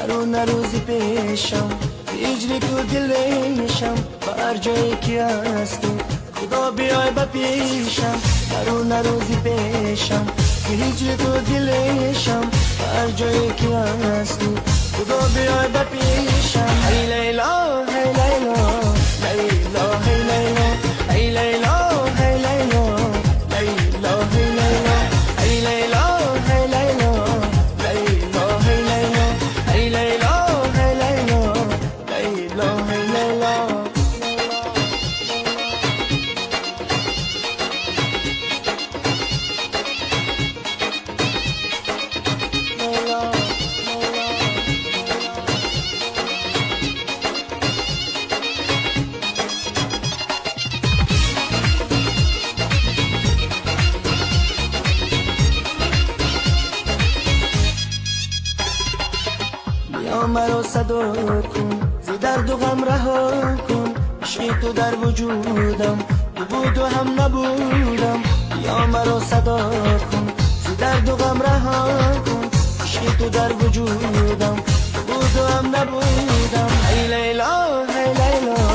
هر اون روزی پیشم هجری تو دلشم بر جایی که هستی خدا بیای با پیشم هر اون روزی پیشم هجری تو دلشم بر جایی که هستی خدا بیای با پیشم ای لیلا ای لیلا لیلا ای لیلا ای لیلا ای لیلا لیلا ای لیلا ای لیلا ای لیلا ای لیلا ای لیلا ای لیلا لیلا ای لیلا بیا مرا صدا کن زی درد و غم رها کن عشقی تو در وجودم تو بود و هم نبودم بیا مرا صدا کن زی درد و غم رها کن عشقی تو در وجودم تو بود و هم نبودم ای لیلا ای لیلا